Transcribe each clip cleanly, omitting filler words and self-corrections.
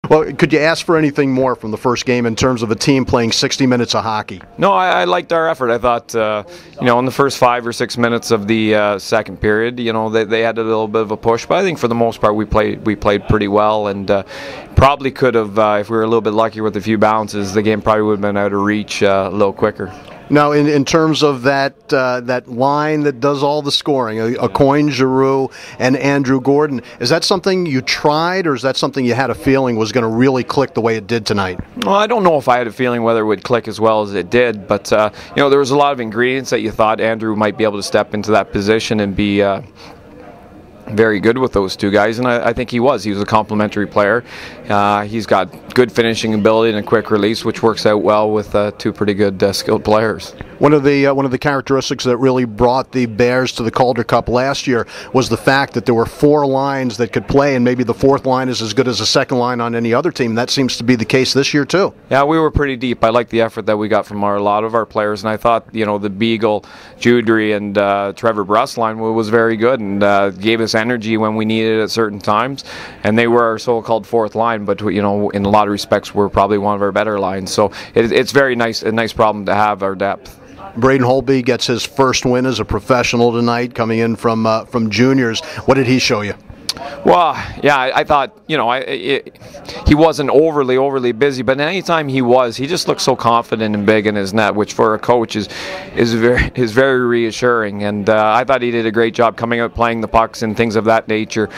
Well, could you ask for anything more from the first game in terms of a team playing 60 minutes of hockey? No, I liked our effort. I thought, in the first 5 or 6 minutes of the second period, they had a little bit of a push. But I think for the most part, we played pretty well, and probably could have, if we were a little bit luckier with a few bounces, the game probably would have been out of reach a little quicker. Now, in terms of that line that does all the scoring, Coffey, Giroux, and Andrew Gordon, is that something you tried, or is that something you had a feeling was going to really click the way it did tonight? Well, I don't know if I had a feeling whether it would click as well as it did, but there was a lot of ingredients that you thought Andrew might be able to step into that position and be very good with those two guys, and I think he was. He was a complementary player. He's got good finishing ability and a quick release, which works out well with two pretty good skilled players. One of the characteristics that really brought the Bears to the Calder Cup last year was the fact that there were 4 lines that could play, and maybe the 4th line is as good as the 2nd line on any other team. That seems to be the case this year too. Yeah, we were pretty deep. I liked the effort that we got from a lot of our players, and I thought the Beagle, Judry, and Trevor Bruss line was very good and gave us energy when we needed it at certain times. And they were our so-called 4th line, but in a lot of respects, we're probably one of our better lines. So it's very nice, a nice problem to have, our depth. Braden Holtby gets his first win as a professional tonight, coming in from juniors. What did he show you? Well, yeah, I thought, he wasn't overly busy, but anytime he was, he just looked so confident and big in his net, which for a coach is very reassuring. And I thought he did a great job coming out, playing the pucks and things of that nature.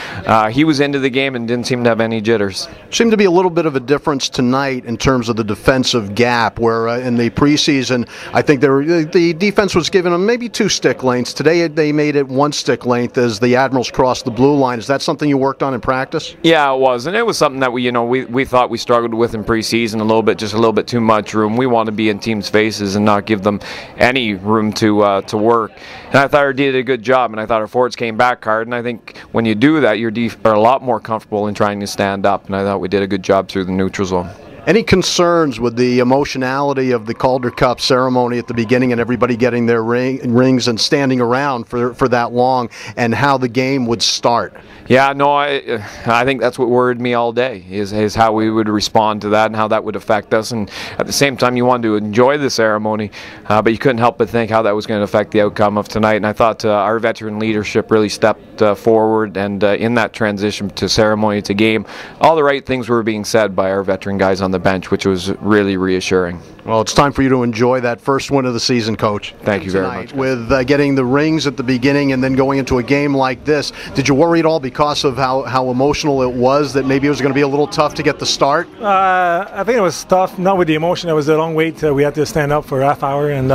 He was into the game and didn't seem to have any jitters. Seemed to be a little bit of a difference tonight in terms of the defensive gap, where in the preseason, I think the defense was giving them maybe 2 stick lengths. Today they made it 1 stick length as the Admirals crossed the blue line. Is that something you worked on in practice? Yeah, it was, and it was something that we thought we struggled with in preseason a little bit too much room. We want to be in teams' faces and not give them any room to work. And I thought our D did a good job, and I thought our forwards came back hard. And I think when you do that, your D are a lot more comfortable in trying to stand up. And I thought we did a good job through the neutral zone. Any concerns with the emotionality of the Calder Cup ceremony at the beginning and everybody getting their rings and standing around for that long, and how the game would start? Yeah, no, I think that's what worried me all day, is how we would respond to that and how that would affect us. And at the same time, you wanted to enjoy the ceremony, but you couldn't help but think how that was going to affect the outcome of tonight. And I thought our veteran leadership really stepped forward, and in that transition to ceremony to game, all the right things were being said by our veteran guys on the bench, which was really reassuring. Well, it's time for you to enjoy that first win of the season, Coach. Thank you very much. With getting the rings at the beginning and then going into a game like this, did you worry at all because of how emotional it was, that maybe it was going to be a little tough to get the start? I think it was tough, not with the emotion. It was a long wait. We had to stand up for a half hour, and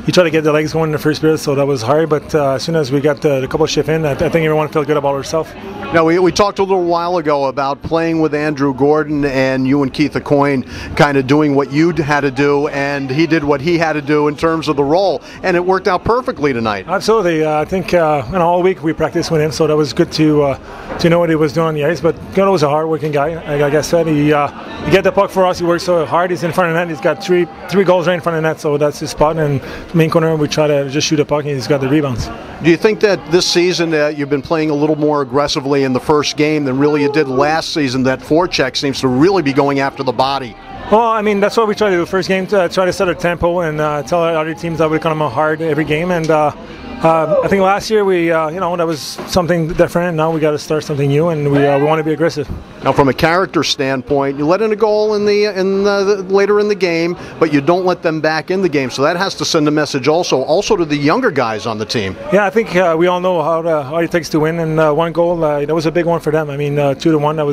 you try to get the legs going in the first period, so that was hard. But as soon as we got the couple shift in, I think everyone felt good about ourselves. Now, we talked a little while ago about playing with Andrew Gordon, and you and Keith Coffey kind of doing what you had to do, and he did what he had to do in terms of the role, and it worked out perfectly tonight. Absolutely. I think all week we practiced with him, so that was good to know what he was doing on the ice. But Gunnar was a hard-working guy. Like I said, he get the puck for us. He works so hard. He's in front of the net. He's got three goals right in front of the net, so that's his spot. And main corner, we try to just shoot a puck, and he's got the rebounds. Do you think that this season you've been playing a little more aggressively in the first game than really you did last season? That forecheck seems to really be going after the body. Well, I mean, that's what we try to do. First game, try to set our tempo and tell our other teams that we come hard every game. And I think last year we, that was something different. Now we got to start something new, and we want to be aggressive. Now, from a character standpoint, you let in a goal later in the game, but you don't let them back in the game. So that has to send a message also to the younger guys on the team. Yeah, I think we all know how it takes to win, and one goal that was a big one for them. I mean, 2-1, that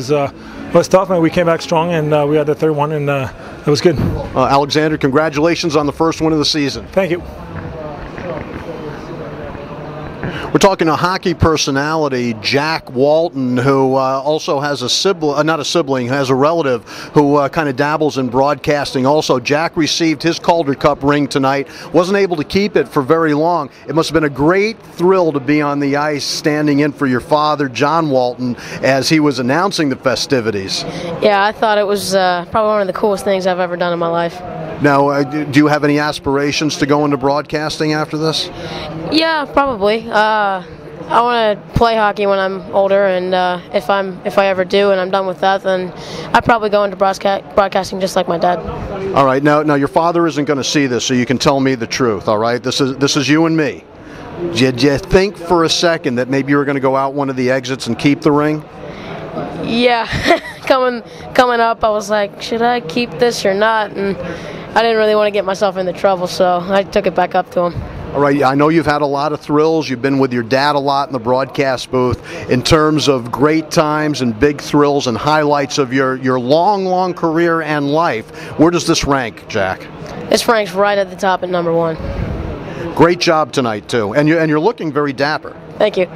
was tough, and we came back strong, and we had the third one, and it was good. Alexandre, congratulations on the first win of the season. Thank you. We're talking to hockey personality Jack Walton, who also has a sibling, has a relative who kind of dabbles in broadcasting also. Jack received his Calder Cup ring tonight, wasn't able to keep it for very long. It must have been a great thrill to be on the ice standing in for your father, John Walton, as he was announcing the festivities. Yeah, I thought it was probably one of the coolest things I've ever done in my life. Now, do you have any aspirations to go into broadcasting after this? Yeah, probably. I want to play hockey when I'm older, and if I ever do, and I'm done with that, then I'd probably go into broadcasting just like my dad. All right, now your father isn't going to see this, so you can tell me the truth. All right, this is you and me. Did you think for a second that maybe you were going to go out one of the exits and keep the ring? Yeah, coming up, I was like, should I keep this or not? And I didn't really want to get myself into trouble, so I took it back up to him. All right, I know you've had a lot of thrills. You've been with your dad a lot in the broadcast booth. In terms of great times and big thrills and highlights of your long career and life, where does this rank, Jack? This ranks right at the top at number 1. Great job tonight, too. And you're looking very dapper. Thank you.